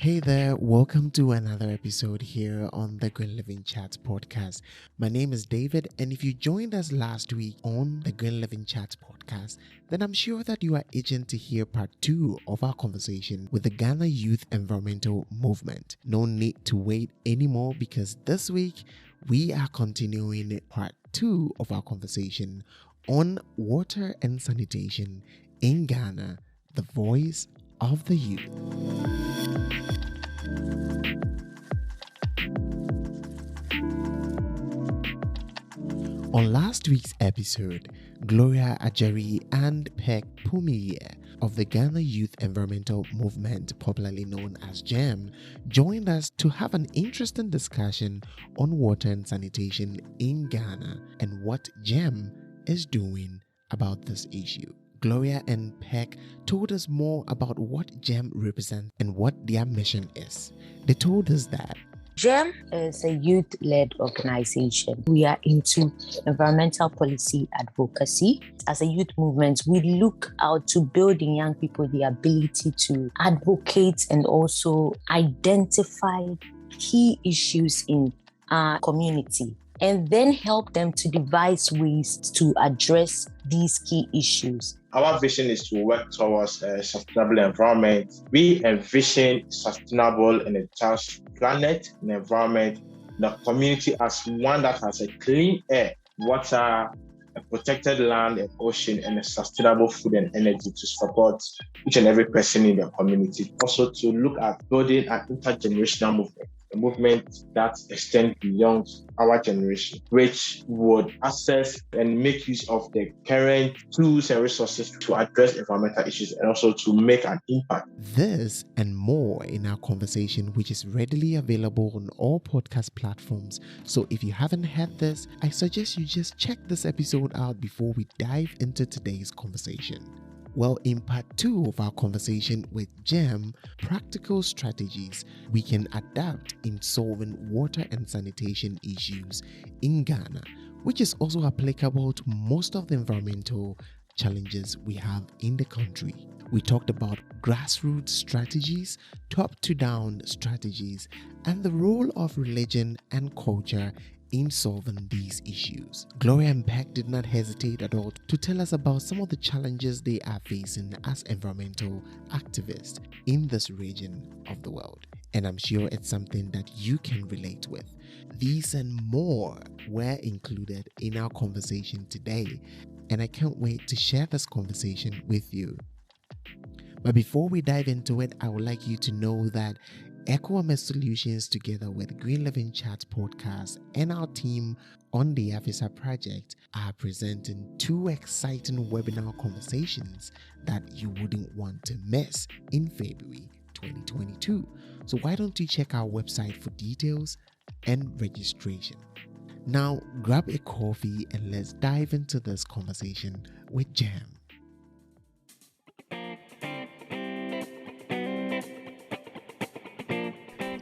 Hey there, welcome to another episode here on the Green Living Chat podcast. My name is David, and if you joined us last week on the Green Living Chat podcast, then I'm sure that you are itching to hear part 2 of our conversation with the Ghana Youth Environmental Movement. No need to wait anymore because this week we are continuing part 2 of our conversation on water and sanitation in Ghana, the voice of the youth. On last week's episode, Gloria, Agyare and Perk Pomeyie of the Ghana Youth Environmental Movement, popularly known as GYEM, joined us to have an interesting discussion on water and sanitation in Ghana and what GYEM is doing about this issue. Gloria and Perk told us more about what GYEM represents and what their mission is. They told us that GYEM is a youth-led organization. We are into environmental policy advocacy. As a youth movement, we look out to build in young people the ability to advocate and also identify key issues in our community and then help them to devise ways to address these key issues. Our vision is to work towards a sustainable environment. We envision sustainable and a just planet and environment, the community as one that has a clean air, water, a protected land and ocean, and a sustainable food and energy to support each and every person in the community. Also to look at building an intergenerational movement, a movement that extends beyond our generation, which would assess and make use of the current tools and resources to address environmental issues and also to make an impact. This and more in our conversation, which is readily available on all podcast platforms. So if you haven't heard this, I suggest you just check this episode out before we dive into today's conversation. Well, in part 2 of our conversation with GYEM, practical strategies we can adapt in solving water and sanitation issues in Ghana, which is also applicable to most of the environmental challenges we have in the country. We talked about grassroots strategies, top-to-down strategies, and the role of religion and culture in solving these issues. Gloria and Perk did not hesitate at all to tell us about some of the challenges they are facing as environmental activists in this region of the world. And I'm sure it's something that you can relate with. These and more were included in our conversation today, and I can't wait to share this conversation with you. But before we dive into it, I would like you to know that GYEM Solutions, together with Green Living Chat podcast and our team on the AFISA project, are presenting 2 exciting webinar conversations that you wouldn't want to miss in February 2022. So why don't you check our website for details and registration? Now grab a coffee and let's dive into this conversation with GYEM.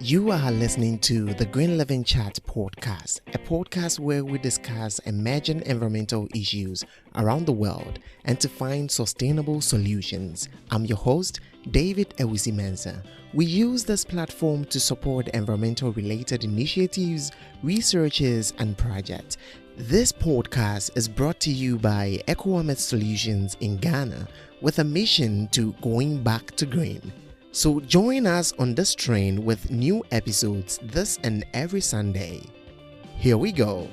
You are listening to the Green Living Chat podcast, a podcast where we discuss emerging environmental issues around the world and to find sustainable solutions. I'm your host, David Ewusi-Mensah. We use this platform to support environmental-related initiatives, researches, and projects. This podcast is brought to you by GYEM Solutions in Ghana with a mission to going back to green. So join us on this train with new episodes this and every Sunday. Here we go.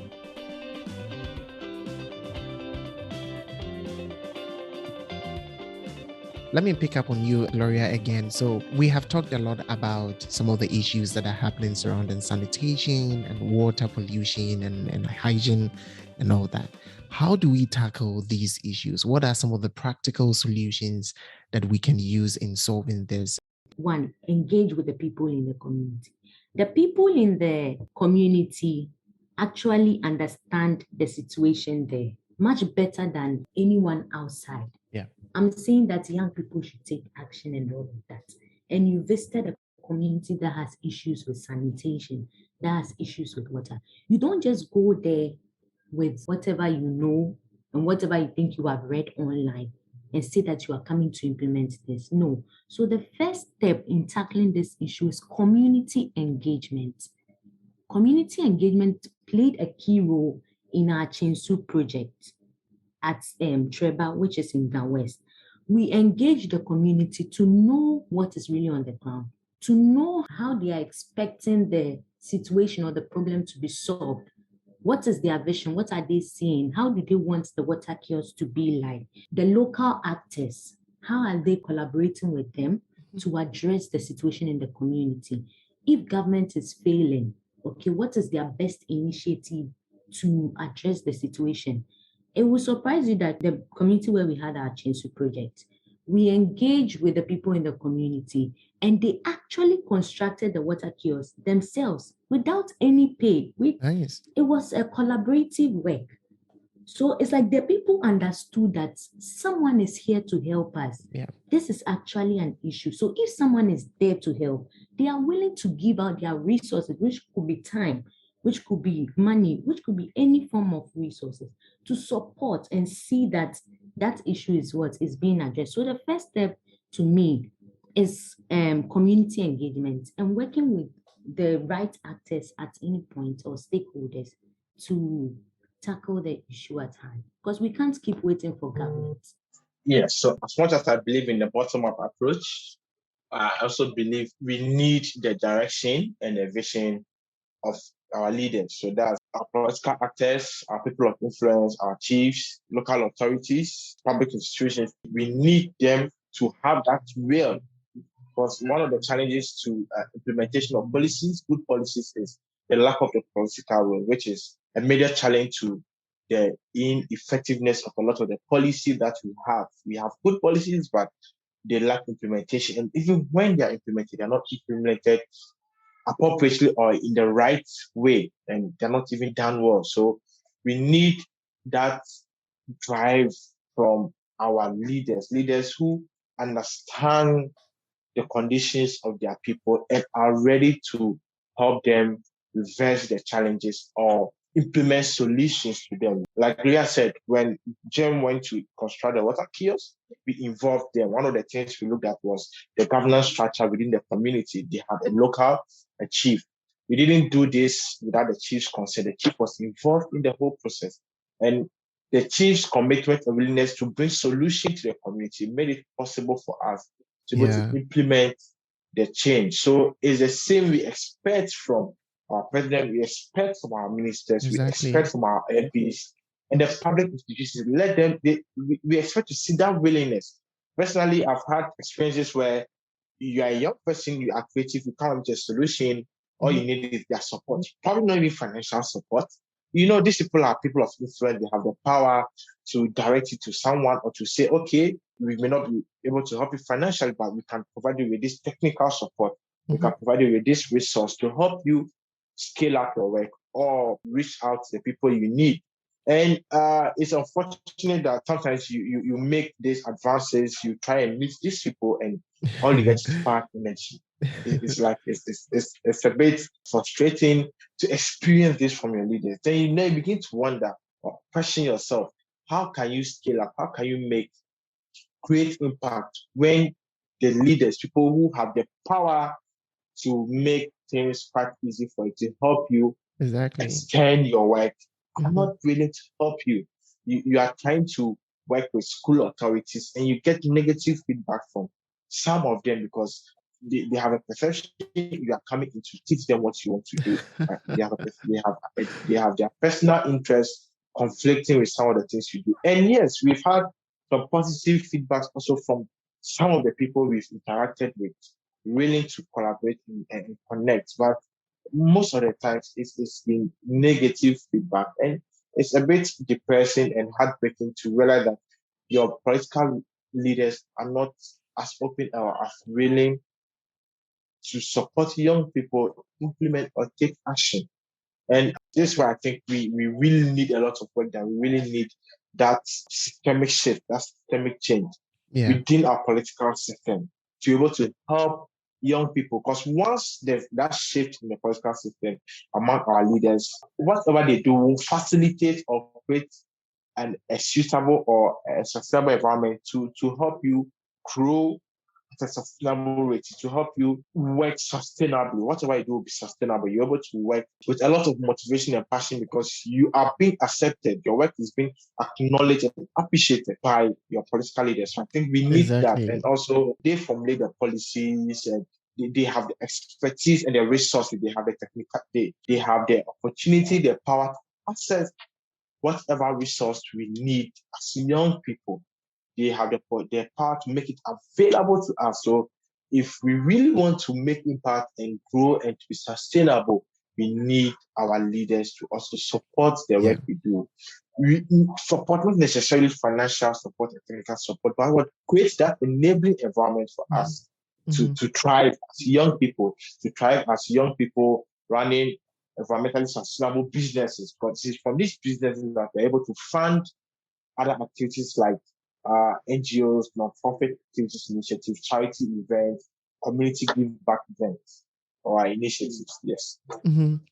Let me pick up on you, Gloria, again. So we have talked a lot about some of the issues that are happening surrounding sanitation and water pollution and hygiene and all that. How do we tackle these issues? What are some of the practical solutions that we can use in solving this? 1, engage with the people in the community. The people in the community actually understand the situation there much better than anyone outside. Yeah. I'm saying that young people should take action and all of that. And you visited a community that has issues with sanitation, that has issues with water. You don't just go there with whatever you know and whatever you think you have read online. and say that you are coming to implement this. No. So the first step in tackling this issue is community engagement. Community engagement played a key role in our Chinsu project at Treba, which is in the West. We engage the community to know what is really on the ground, to know how they are expecting the situation or the problem to be solved. What is their vision? What are they seeing? How do they want the water kiosk to be like? The local actors, how are they collaborating with them to address the situation in the community? If government is failing, okay, what is their best initiative to address the situation? It will surprise you that the community where we had our Chinsu project, we engaged with the people in the community and they actually constructed the water kiosk themselves without any pay. Nice. It was a collaborative work. So it's like the people understood that someone is here to help us. Yeah. This is actually an issue. So if someone is there to help, they are willing to give out their resources, which could be time, which could be money, which could be any form of resources to support and see that that issue is what is being addressed. So the first step to me is community engagement and working with the right actors at any point or stakeholders to tackle the issue at hand, because we can't keep waiting for government. Yes, so as much as I believe in the bottom-up approach, I also believe we need the direction and the vision of our leaders. So that's our political actors, our people of influence, our chiefs, local authorities, public institutions. We need them to have that will. Because one of the challenges to implementation of policies, good policies, is the lack of the political will, which is a major challenge to the ineffectiveness of a lot of the policy that we have. We have good policies, but they lack implementation. And even when they are implemented, they're not implemented appropriately or in the right way, and they're not even done well. So we need that drive from our leaders who understand the conditions of their people and are ready to help them reverse the challenges or implement solutions to them. Like Gloria said, when GYEM went to construct the water kiosk, we involved them. One of the things we looked at was the governance structure within the community. They had a chief. We didn't do this without the chief's consent. The chief was involved in the whole process. And the chief's commitment and willingness to bring solutions to the community made it possible for us to be able to implement the change. So it's the same we expect from our president, we expect from our ministers, we expect from our MPs and the public institutions. Let them, we expect to see that willingness. Personally, I've had experiences where you are a young person, you are creative, you come with a solution, all you need is their support. Probably not even financial support. You know, these people are people of influence. They have the power to direct it to someone or to say, okay, we may not be able to help you financially, but we can provide you with this technical support. We can provide you with this resource to help you scale up your work or reach out to the people you need. And it's unfortunate that sometimes you make these advances, you try and meet these people, and all you get is bad energy. It's like it's a bit frustrating to experience this from your leaders. Then you begin to wonder or question yourself: how can you scale up? How can you make great impact when the leaders, people who have the power to make things quite easy for you, to help you extend your work, are not willing to help you? You are trying to work with school authorities and you get negative feedback from some of them because they have a perception you are coming in to teach them what you want to do. They have their personal interests conflicting with some of the things you do. And yes, we've had some positive feedbacks also from some of the people we've interacted with, willing to collaborate and connect. But most of the times it's been negative feedback. And it's a bit depressing and heartbreaking to realize that your political leaders are not as open or as willing to support young people implement or take action. And this is why I think we really need a lot of work done. We really need that systemic shift, that systemic change within our political system to be able to help young people. Because once there's that shift in the political system among our leaders, whatever they do will facilitate or create a suitable or a sustainable environment to help you grow at a sustainable rate, to help you work sustainably. Whatever you do will be sustainable. You're able to work with a lot of motivation and passion because you are being accepted. Your work is being acknowledged and appreciated by your political leaders. So I think we need that. Exactly. And also, they formulate the policies and they have the expertise and the resources. They have the technical, they have the opportunity, the power to access whatever resource we need as young people. They have the power to make it available to us. So if we really want to make impact and grow and to be sustainable, we need our leaders to also support the work we do. We support not necessarily financial support and technical support, but what creates that enabling environment for us to thrive as young people, running environmentally sustainable businesses. Because it's from these businesses that we're able to fund other activities like NGOs, non-profit activities, initiatives, charity events, community give back events, or initiatives. Yes.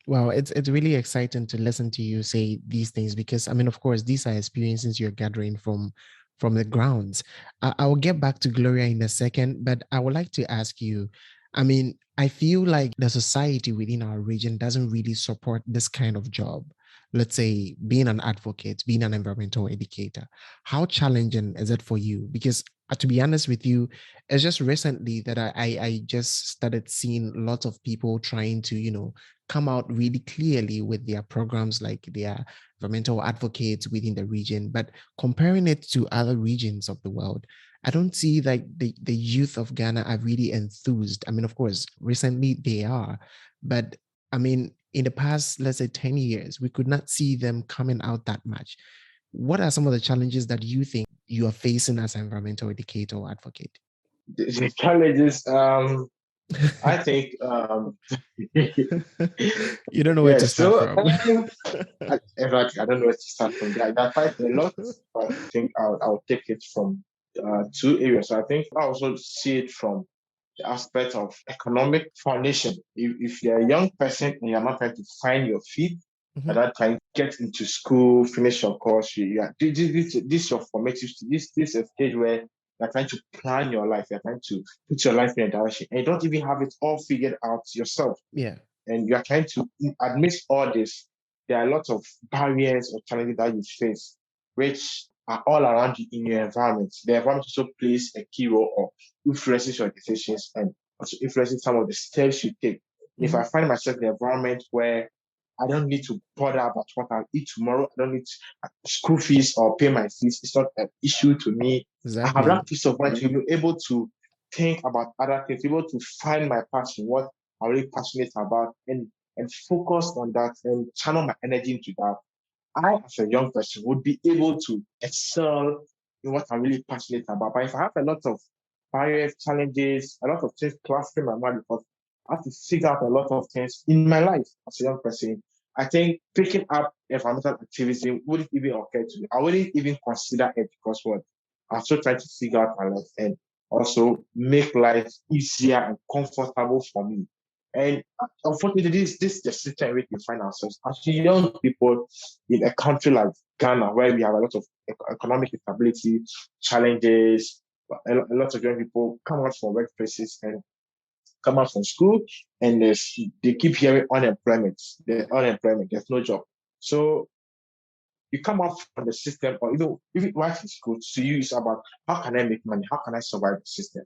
Wow, it's really exciting to listen to you say these things because I mean, of course, these are experiences you're gathering from the grounds. I will get back to Gloria in a second, but I would like to ask you. I mean, I feel like the society within our region doesn't really support this kind of job. Let's say being an advocate, being an environmental educator. How challenging is it for you? Because to be honest with you, it's just recently that I just started seeing lots of people trying to, come out really clearly with their programs, like their environmental advocates within the region. But comparing it to other regions of the world, I don't see like the youth of Ghana are really enthused. I mean, of course, recently they are, but I mean, in the past, let's say 10 years, we could not see them coming out that much. What are some of the challenges that you think you are facing as an environmental educator or advocate? The challenges, I think, you don't know where to start from. In fact, I don't know where to start from. There are quite a lot, but I think I'll take it from two areas. So I think I also see it from the aspect of economic foundation. If you're a young person and you're not trying to find your feet, you're not trying to get into school, finish your course, this your formative, this is a stage where you're trying to plan your life, you're trying to put your life in a direction, and you don't even have it all figured out yourself. Yeah. And you're trying to amidst all this, there are lots of barriers or challenges that you face, which are all around you in your environment. The environment also plays a key role or influences your decisions and also influences some of the steps you take. If I find myself in an environment where I don't need to bother about what I'll eat tomorrow, I don't need school fees or pay my fees, it's not an issue to me. Exactly. I have that peace of mind to be able to think about other things, able to find my passion, what I'm really passionate about, and focus on that and channel my energy into that. I, as a young person, would be able to excel in what I'm really passionate about. But if I have a lot of barriers, challenges, a lot of things clashing my mind because I have to figure out a lot of things in my life as a young person, I think picking up environmental activism wouldn't even occur to me. I wouldn't even consider it because what? I'm still trying to figure out my life and also make life easier and comfortable for me. And unfortunately, this is the system in which we find ourselves as young people in a country like Ghana, where we have a lot of economic instability, challenges. A lot of young people come out from workplaces and come out from school, and they keep hearing unemployment. There's no job. So you come out from the system, or even while in school, to you it's about how can I make money? How can I survive the system?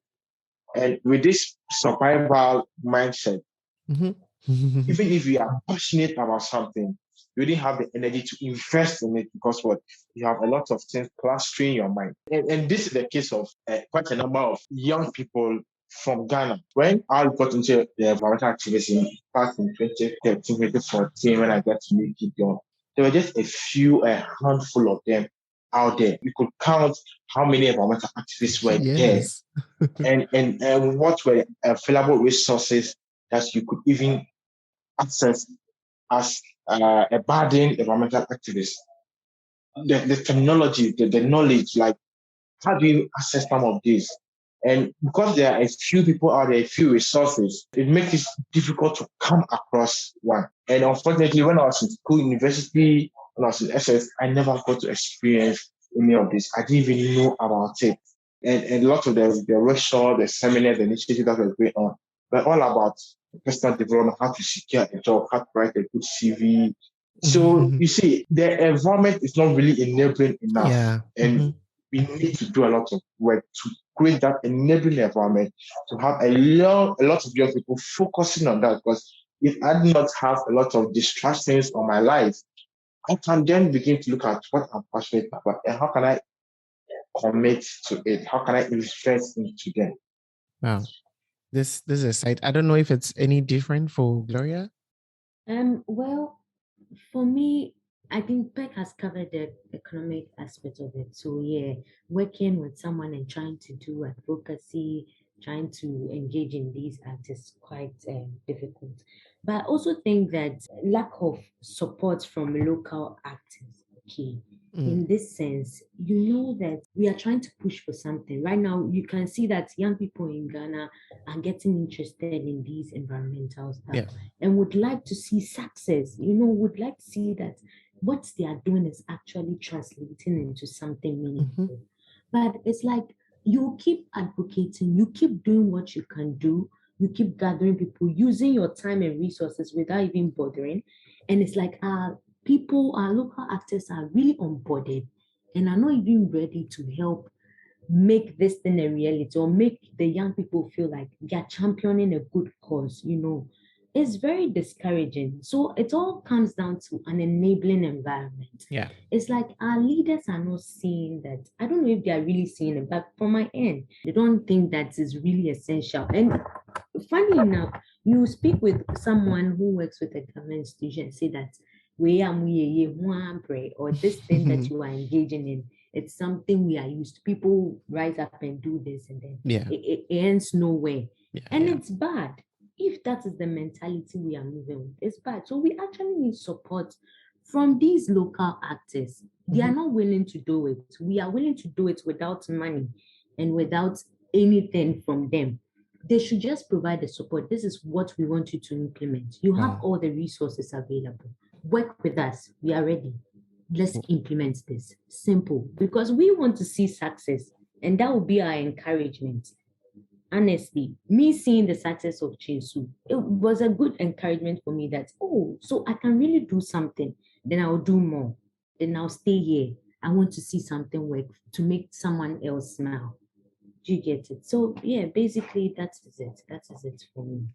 And with this survival mindset, even if you are passionate about something, you didn't have the energy to invest in it because what? You have a lot of things clustering your mind. And this is the case of quite a number of young people from Ghana. When I got into the environmental activism back in 2013, 2014, when I got to meet Gideon, there were just a handful of them out there. You could count how many environmental activists were yes. there and what were available resources that you could even access as a budding environmental activist. The technology, the knowledge, like how do you access some of these? And because there are a few people out there, a few resources, it makes it difficult to come across one. And unfortunately, when I was in school, university, when I was in SS, I never got to experience any of this. I didn't even know about it. And a lot of the workshop, the seminars, the initiatives that were going on, were all about personal development, how to secure a job, how to write a good CV. So you see, the environment is not really enabling enough. Yeah. And we need to do a lot of work to create that enabling environment, to have a lot of young people focusing on that. Because if I do not have a lot of distractions on my life, I can then begin to look at what I'm passionate about and how can I commit to it? How can I invest into them? Wow. This is a site. I don't know if it's any different for Gloria. Well, for me, I think Perk has covered the economic aspect of it. So yeah, working with someone and trying to do advocacy, trying to engage in these acts is quite difficult. But I also think that lack of support from local actors, okay. In this sense, you know that we are trying to push for something. Right now, you can see that young people in Ghana are getting interested in these environmental stuff and would like to see success, would like to see that what they are doing is actually translating into something meaningful. But it's like you keep advocating, you keep doing what you can do, you keep gathering people, using your time and resources without even bothering. And it's like our local actors are really onboarded and are not even ready to help make this thing a reality or make the young people feel like they're championing a good cause, It's very discouraging. So it all comes down to an enabling environment. Yeah. It's like our leaders are not seeing that. I don't know if they are really seeing it, but from my end, they don't think that is really essential. And funny enough, you speak with someone who works with a government institution and say that or this thing that you are engaging in, it's something we are used to. People rise up and do this and then it ends nowhere. It's bad. If that is the mentality we are moving with, it's bad. So we actually need support from these local actors. They are not willing to do it. We are willing to do it without money and without anything from them. They should just provide the support. This is what we want you to implement. You have all the resources available. Work with us. We are ready. Let's implement this. Simple. Because we want to see success. And that will be our encouragement. Honestly, me seeing the success of Chinsu, it was a good encouragement for me that, so I can really do something. Then I'll do more. Then I'll stay here. I want to see something work to make someone else smile. Do you get it? So yeah, basically that is it. That is it for me.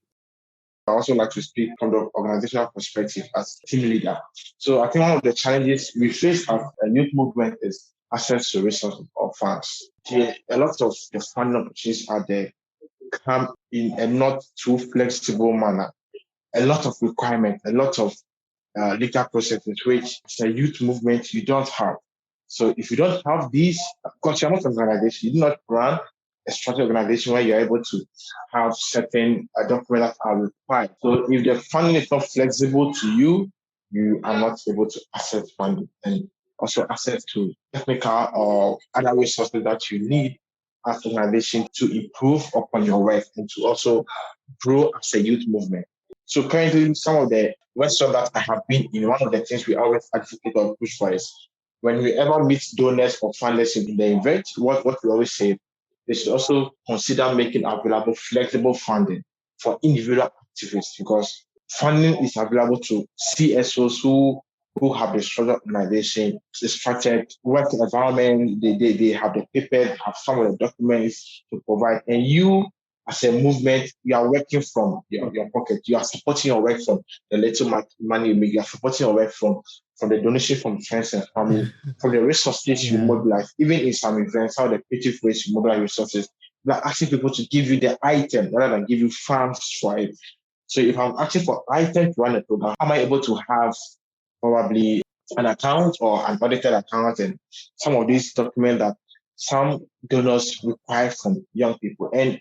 I also like to speak from the organizational perspective as team leader. So I think one of the challenges we face as a youth movement is access to resources or funds. A lot of the funding opportunities are there come in a not too flexible manner. A lot of requirements, a lot of legal processes, which as a youth movement you don't have. So if you don't have these, of course you're not an organization, you do not run a structured organization where you're able to have certain documents that are required. So if the funding is not flexible to you, you are not able to access funding and also access to technical or other resources that you need as an organization to improve upon your work and to also grow as a youth movement. So currently, some of the workshops that I have been in, one of the things we always advocate or push for is when we ever meet donors or funders in the event, what we always say, they should also consider making available flexible funding for individual activists because funding is available to CSOs who have the structured organization, the structured work environment, they have the paper, have some of the documents to provide. And you, as a movement, you are working from your pocket. You are supporting your work from the little money you make. You are supporting your work from the donation from friends and family, from the resources you mobilize. Even in some events, how the creative ways you mobilize resources, you are asking people to give you the item rather than give you funds for it. So if I'm asking for items to run a program, am I able to have probably an account or an audited account and some of these documents that some donors require from young people? And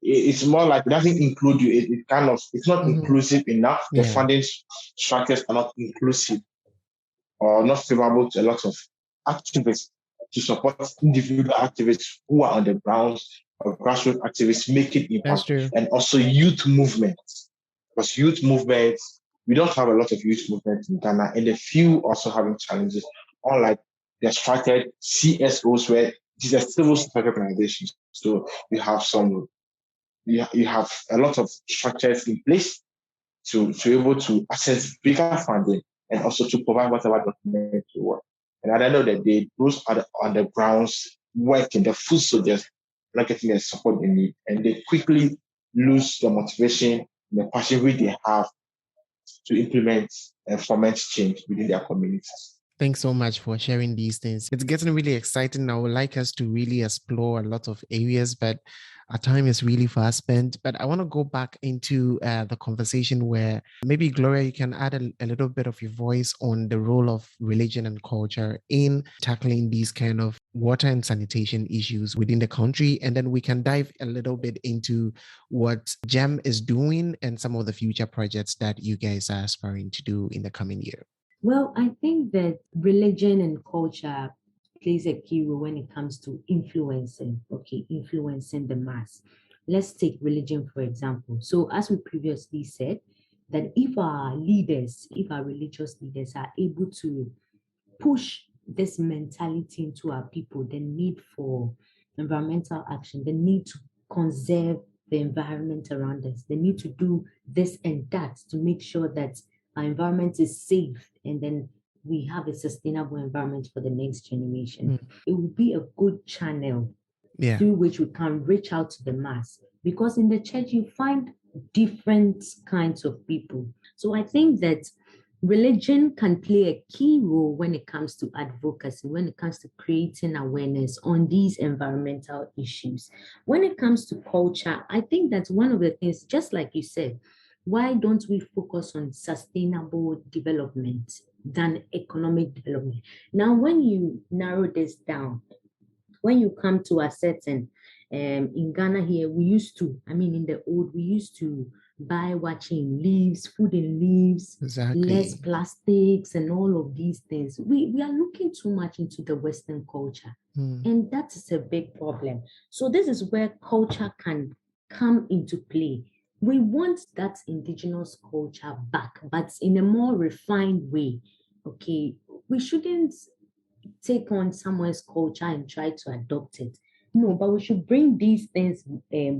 it's more like it doesn't include you. It's not inclusive enough. The funding structures are not inclusive or not favorable to a lot of activists to support individual activists who are on the ground or grassroots activists making impact. And also youth movements. Because youth movements we don't have a lot of youth movement in Ghana, and a few also having challenges, unlike the structured CSOs where these are civil society organizations. So you have a lot of structures in place to be able to access bigger funding and also to provide whatever documents you want. And at the end of the day, those are the undergrounds working, the food soldiers not getting the support they need, and they quickly lose the motivation, the passion which they have to implement and foment change within their communities. Thanks so much for sharing these things. It's getting really exciting. I would like us to really explore a lot of areas, but our time is really fast spent. But I want to go back into the conversation where maybe, Gloria, you can add a little bit of your voice on the role of religion and culture in tackling these kind of water and sanitation issues within the country. And then we can dive a little bit into what GYEM is doing and some of the future projects that you guys are aspiring to do in the coming year. Well, I think that religion and culture plays a key role when it comes to influencing the mass. Let's take religion, for example. So as we previously said, that if our religious leaders are able to push this mentality into our people, the need for environmental action, the need to conserve the environment around us, the need to do this and that to make sure that our environment is safe, and then we have a sustainable environment for the next generation. It will be a good channel through which we can reach out to the mass. Because in the church, you find different kinds of people. So I think that religion can play a key role when it comes to advocacy, when it comes to creating awareness on these environmental issues. When it comes to culture, I think that's one of the things, just like you said, why don't we focus on sustainable development than economic development? Now, when you narrow this down, when you come to a certain, in Ghana here, we used to buy watching leaves, food in leaves, less plastics and all of these things. We are looking too much into the Western culture. And that is a big problem. So this is where culture can come into play. We want that indigenous culture back, but in a more refined way. Okay, we shouldn't take on someone's culture and try to adopt it. No, but we should bring these things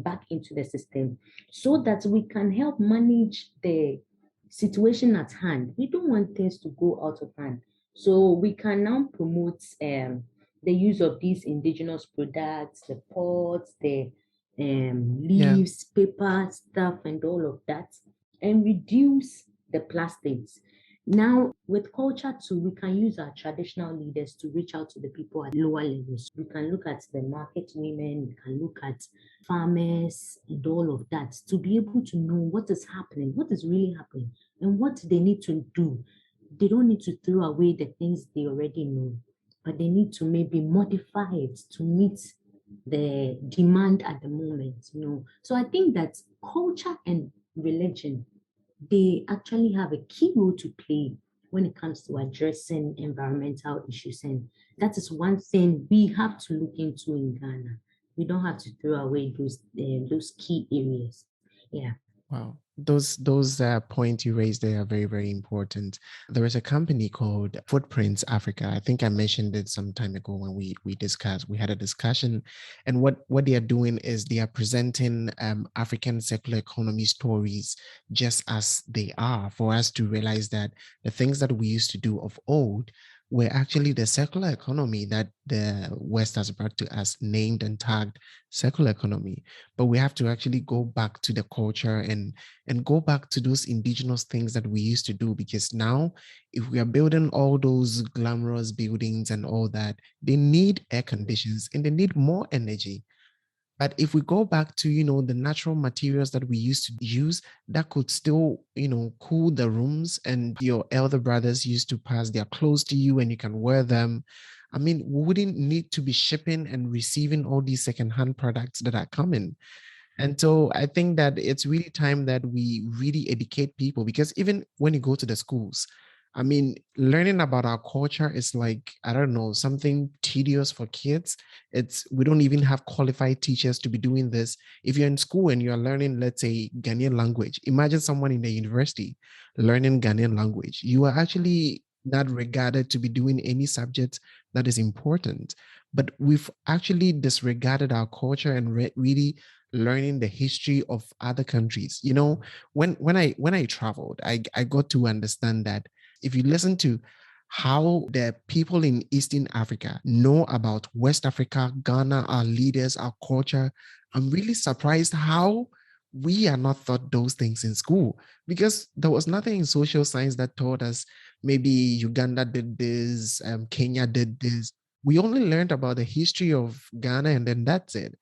back into the system so that we can help manage the situation at hand. We don't want things to go out of hand. So we can now promote the use of these indigenous products, the pots, the leaves, paper, stuff, and all of that, and reduce the plastics. Now, with culture too, we can use our traditional leaders to reach out to the people at lower levels. We can look at the market women, we can look at farmers and all of that to be able to know what is happening, what is really happening, and what they need to do. They don't need to throw away the things they already know, but they need to maybe modify it to meet the demand at the moment. So I think that culture and religion, they actually have a key role to play when it comes to addressing environmental issues. And that is one thing we have to look into in Ghana. We don't have to throw away those key areas. Yeah. Wow. Those points you raised there are very, very important. There is a company called Footprints Africa. I think I mentioned it some time ago when we had a discussion. And what they are doing is they are presenting African circular economy stories just as they are, for us to realize that the things that we used to do of old were actually the circular economy that the West has brought to us, named and tagged circular economy. But we have to actually go back to the culture and go back to those indigenous things that we used to do, because now if we are building all those glamorous buildings and all that, they need air conditions and they need more energy. But if we go back to, the natural materials that we used to use that could still, cool the rooms, and your elder brothers used to pass their clothes to you and you can wear them. I mean, we wouldn't need to be shipping and receiving all these secondhand products that are coming. And so I think that it's really time that we really educate people, because even when you go to the schools, I mean, learning about our culture is like, I don't know, something tedious for kids. We don't even have qualified teachers to be doing this. If you're in school and you're learning, let's say, Ghanaian language, imagine someone in the university learning Ghanaian language. You are actually not regarded to be doing any subject that is important. But we've actually disregarded our culture and really learning the history of other countries. You know, when I traveled, I got to understand that if you listen to how the people in Eastern Africa know about West Africa, Ghana, our leaders, our culture, I'm really surprised how we are not taught those things in school, because there was nothing in social science that taught us maybe Uganda did this, Kenya did this. We only learned about the history of Ghana and then that's it.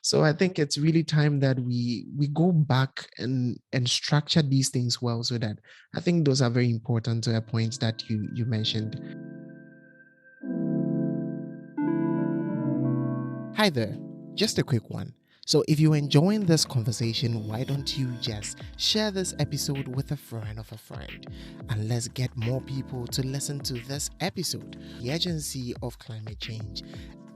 So I think it's really time that we go back and structure these things well, so that I think those are very important to a point that you mentioned. Hi there, just a quick one. So if you're enjoying this conversation, why don't you just share this episode with a friend of a friend, and let's get more people to listen to this episode. The urgency of climate change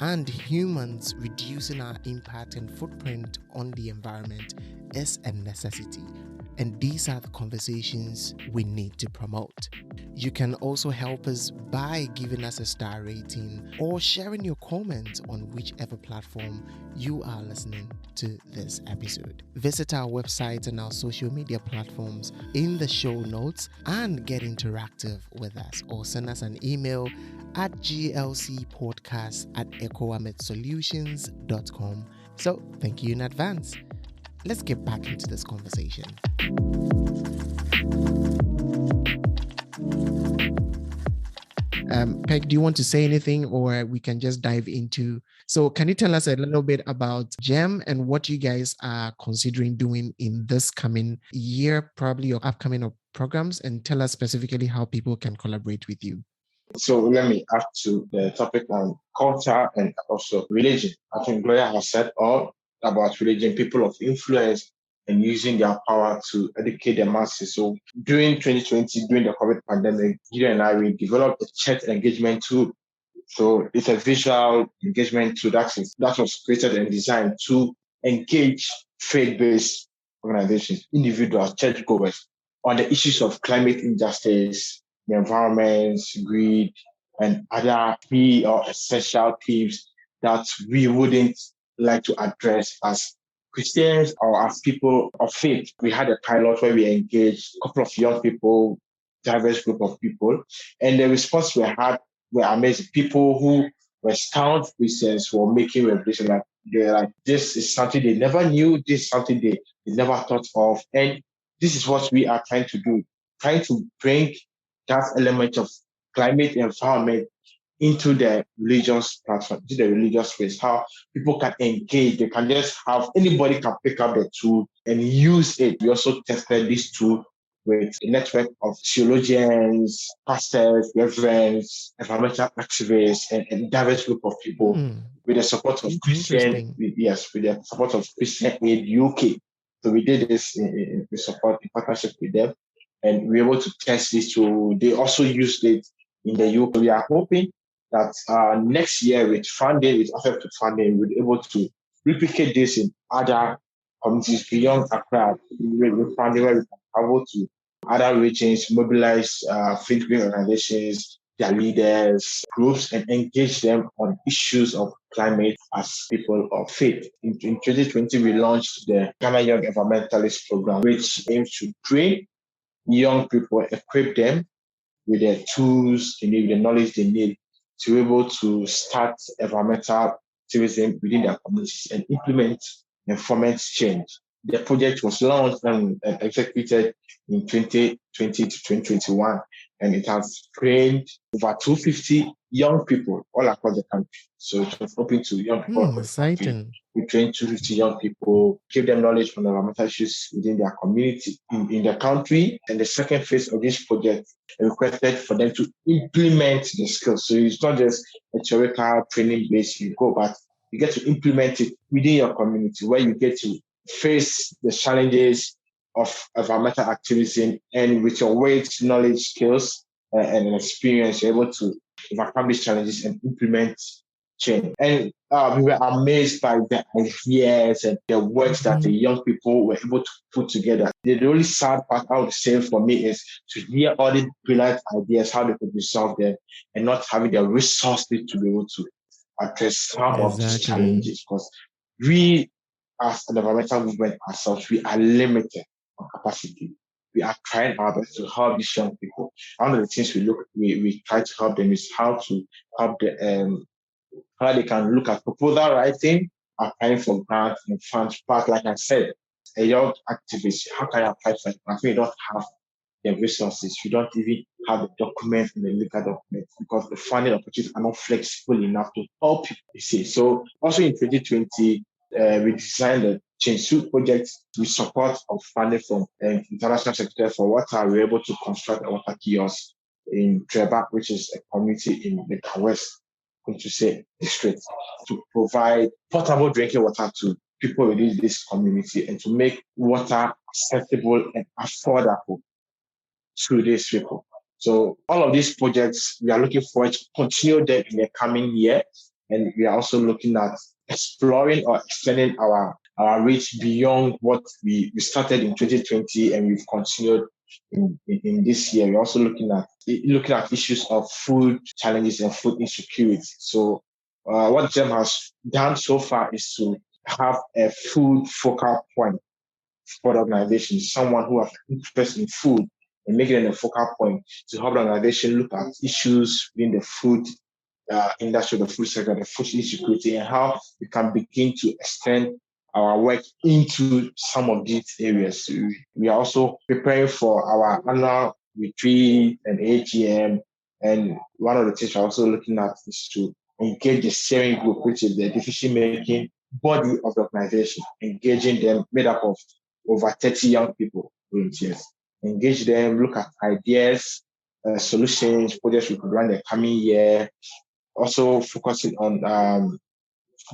and humans reducing our impact and footprint on the environment is a necessity. And these are the conversations we need to promote. You can also help us by giving us a star rating or sharing your comments on whichever platform you are listening to this episode. Visit our website and our social media platforms in the show notes and get interactive with us, or send us an email at glcpodcast@ecoametsolutions.com. So thank you in advance. Let's get back into this conversation. Perk, do you want to say anything, or we can just dive into? So can you tell us a little bit about GYEM and what you guys are considering doing in this coming year, probably your upcoming programs, and tell us specifically how people can collaborate with you? So let me add to the topic on culture and also religion. I think Gloria has said all about religion, people of influence, and using their power to educate the masses. So during 2020, during the COVID pandemic, Gideon and I, we developed a chat engagement tool. So it's a visual engagement tool that was created and designed to engage faith-based organizations, individuals, churchgoers on the issues of climate injustice, the environment, greed, and other key or essential themes that we wouldn't like to address as Christians or as people of faith. We had a pilot where we engaged a couple of young people, diverse group of people, and the response we had were amazing. People who were staunch Christians were making revelation like they're like, this is something they never knew, this is something they never thought of. And this is what we are trying to do, trying to bring that element of climate environment into the religious platform, into the religious space, how people can engage. They can just have, anybody can pick up the tool and use it. We also tested this tool with a network of theologians, pastors, reverends, environmental activists, and diverse group of people with the support of Christian, with the support of Christian Aid UK. So we did this in partnership with them, and we were able to test this tool. They also used it in the UK. We are hoping that next year with effective funding, we'll be able to replicate this in other communities beyond Accra. With funding where we can travel to other regions, mobilize faith-based organizations, their leaders, groups, and engage them on issues of climate as people of faith. In 2020, we launched the Ghana Young Environmentalist Program, which aims to train young people, equip them with the tools they need, the knowledge they need to be able to start environmental activism within their communities and implement and foment change. The project was launched and executed in 2020 to 2021, and it has trained over 250 young people all across the country. So it was open to young people. Exciting. We trained 250 young people, give them knowledge on environmental issues within their community in the country. And the second phase of this project requested for them to implement the skills. So it's not just a theoretical training base you go, but you get to implement it within your community, where you get to face the challenges of environmental activism, and with your weight, knowledge, skills, and an experience, you're able to overcome these challenges and implement change. And we were amazed by the ideas and the works that the young people were able to put together. The really sad part I would say for me is to hear all these brilliant ideas, how they could resolve them, and not having the resources to be able to address some of these challenges. Because we, as an environmental movement ourselves, we are limited on capacity. We are trying our best to help these young people. One of the things we try to help them is how to help the how they can look at proposal writing, applying for grants and funds. But like I said, a young activist, how can you apply for it? I think you don't have the resources. You don't even have the documents and the legal documents because the funding opportunities are not flexible enough to help you see. So also in 2020, we designed the Change Suit project with support of funding from International Secretary for Water. We were able to construct a water kiosk in Treba, which is a community in the West, to say district, to provide potable drinking water to people within this community and to make water accessible and affordable to these people. So all of these projects, we are looking forward to continue them in the coming year. And we are also looking at exploring or extending our reach beyond what we started in 2020 and we've continued in this year. We're also looking at issues of food challenges and food insecurity. So what GYEM has done so far is to have a food focal point for the organization, someone who has interest in food and make it a focal point to help the organization look at issues in the food industry, the food sector, the food insecurity, and how we can begin to extend our work into some of these areas. We are also preparing for our annual retreat and AGM. And one of the things we're also looking at is to engage the steering group, which is the decision-making body of the organization, engaging them, made up of over 30 young people, volunteers. Engage them, look at ideas, solutions, projects we could run the coming year. Also focusing on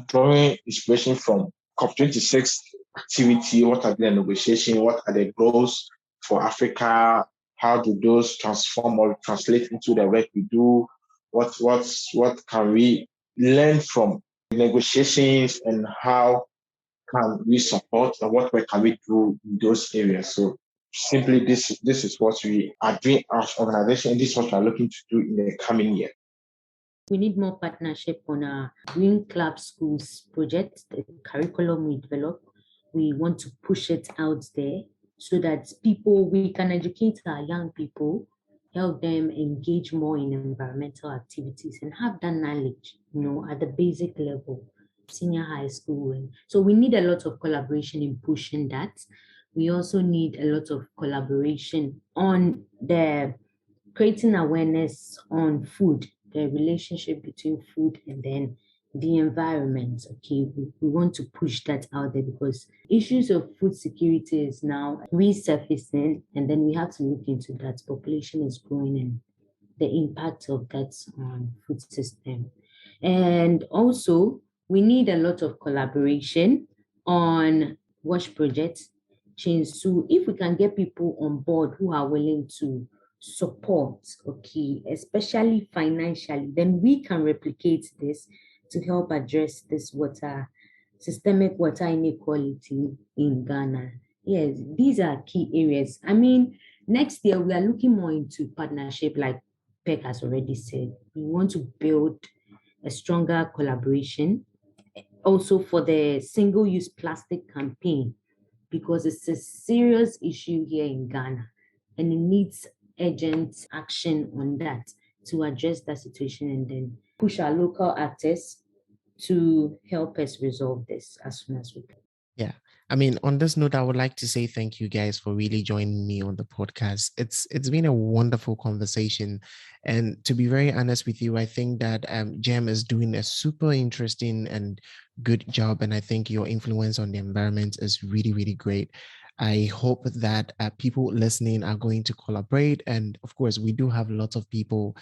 drawing inspiration from COP26 activity. What are the negotiations? What are the goals for Africa? How do those transform or translate into the work we do? What can we learn from negotiations and how can we support and what work can we do in those areas? So simply this is what we are doing as an organization, and this is what we are looking to do in the coming year. We need more partnership on our Green Club Schools project, the curriculum we develop. We want to push it out there so that we can educate our young people, help them engage more in environmental activities and have that knowledge, at the basic level, senior high school. So we need a lot of collaboration in pushing that. We also need a lot of collaboration on the creating awareness on food, the relationship between food and then the environment. Okay, we want to push that out there because issues of food security is now resurfacing, and then we have to look into that. Population is growing and the impact of that on food system. And also, we need a lot of collaboration on WASH projects. So if we can get people on board who are willing to support, okay, especially financially, then we can replicate this to help address this systemic water inequality in Ghana. Yes, these are key areas. I mean, next year we are looking more into partnership, like Perk has already said. We want to build a stronger collaboration also for the single-use plastic campaign, because it's a serious issue here in Ghana and it needs urgent action on that to address that situation and then push our local actors to help us resolve this as soon as we can. Yeah. I mean, on this note, I would like to say thank you guys for really joining me on the podcast. It's been a wonderful conversation. And to be very honest with you, I think that GYEM is doing a super interesting and good job. And I think your influence on the environment is really, really great. I hope that people listening are going to collaborate. And of course, we do have lots of people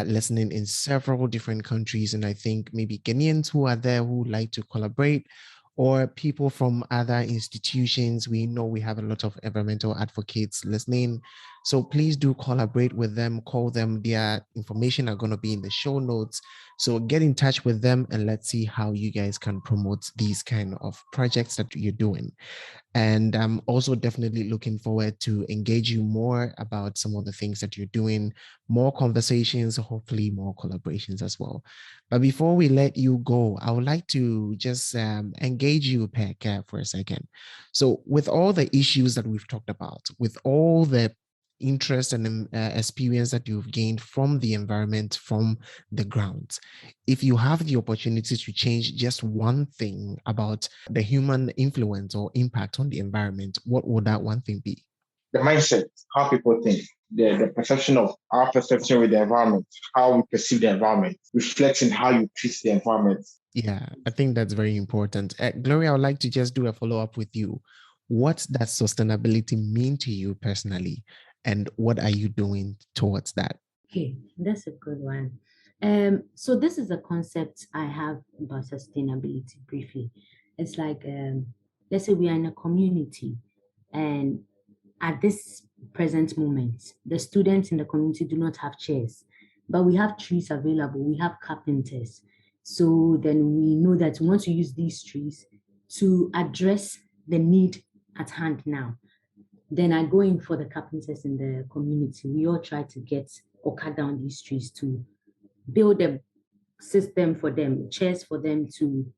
listening in several different countries. And I think maybe Ghanaians who are there who like to collaborate, or people from other institutions. We know we have a lot of environmental advocates listening. So please do collaborate with them, call them. Their information are going to be in the show notes. So get in touch with them and let's see how you guys can promote these kind of projects that you're doing. And I'm also definitely looking forward to engage you more about some of the things that you're doing, more conversations, hopefully more collaborations as well. But before we let you go, I would like to just engage you, Perk, for a second. So with all the issues that we've talked about, with all the interest and experience that you've gained from the environment, from the ground, if you have the opportunity to change just one thing about the human influence or impact on the environment, what would that one thing be? The mindset, how people think, the perception of our perception with the environment, how we perceive the environment, reflects in how you treat the environment. Yeah, I think that's very important. Gloria, I would like to just do a follow-up with you. What does sustainability mean to you personally? And what are you doing towards that? Okay, that's a good one. So this is a concept I have about sustainability briefly. It's like, let's say we are in a community, and at this present moment, the students in the community do not have chairs, but we have trees available. We have carpenters. So then we know that we want to use these trees to address the need at hand now. Then I go in for the carpenters in the community. We all try to get or cut down these trees to build a system for them, chairs for them to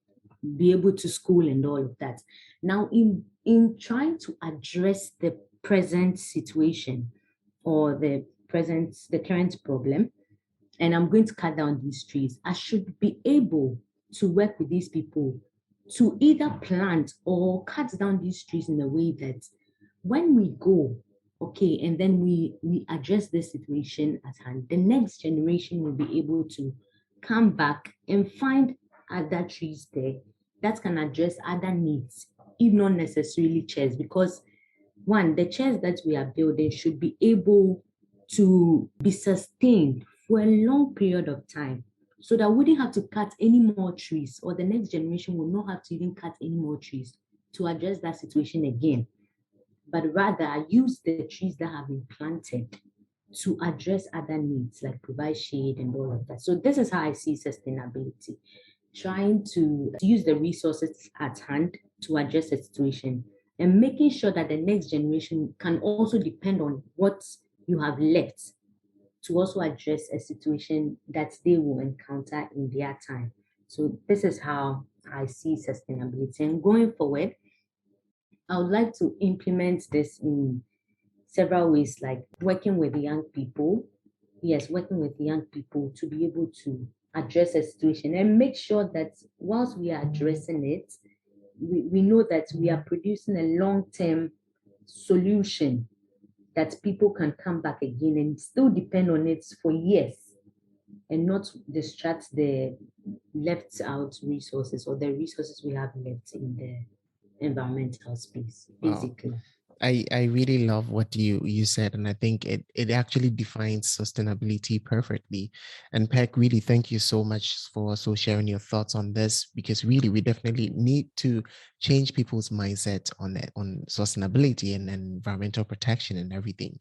be able to school and all of that. Now, in trying to address the present situation or the current problem, and I'm going to cut down these trees, I should be able to work with these people to either plant or cut down these trees in a way that when we go, okay, and then we address this situation at hand, the next generation will be able to come back and find other trees there that can address other needs, if not necessarily chairs, because one, the chairs that we are building should be able to be sustained for a long period of time, so that we wouldn't have to cut any more trees, or the next generation will not have to even cut any more trees to address that situation again. But rather, I use the trees that have been planted to address other needs, like provide shade and all of that. So this is how I see sustainability, trying to use the resources at hand to address a situation and making sure that the next generation can also depend on what you have left to also address a situation that they will encounter in their time. So this is how I see sustainability. And going forward, I would like to implement this in several ways, like working with young people. Yes, working with young people to be able to address a situation and make sure that whilst we are addressing it, we know that we are producing a long-term solution that people can come back again and still depend on it for years and not distract the left out resources or the resources we have left in the environmental space, basically. Wow. I really love what you said, and I think it actually defines sustainability perfectly. And Peck, really thank you so much for also sharing your thoughts on this, because really we definitely need to change people's mindset on it, on sustainability and environmental protection and everything.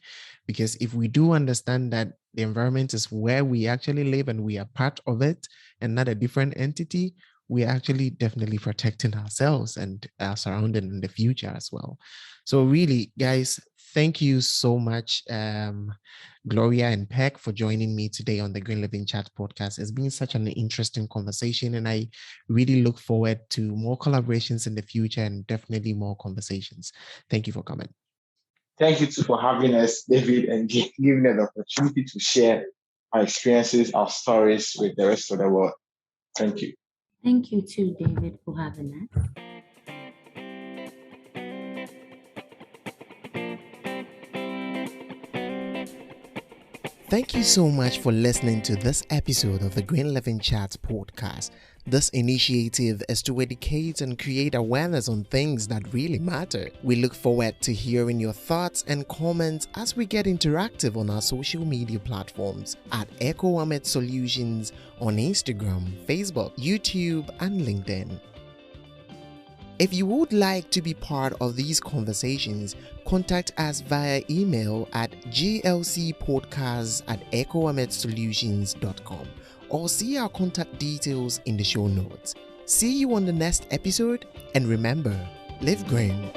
Because if we do understand that the environment is where we actually live and we are part of it and not a different entity, we are actually definitely protecting ourselves and our surrounding in the future as well. So really, guys, thank you so much, Gloria and Peck, for joining me today on the Green Living Chat podcast. It's been such an interesting conversation, and I really look forward to more collaborations in the future and definitely more conversations. Thank you for coming. Thank you too for having us, David, and giving us the opportunity to share our experiences, our stories with the rest of the world. Thank you. Thank you too, David, for having us. Thank you so much for listening to this episode of the Green Living Chat podcast. This initiative is to educate and create awareness on things that really matter. We look forward to hearing your thoughts and comments as we get interactive on our social media platforms at Echo Ahmed Solutions on Instagram, Facebook, YouTube, and LinkedIn. If you would like to be part of these conversations, contact us via email at glcpodcast@ecoametsolutions.com or see our contact details in the show notes. See you on the next episode, and remember, live green.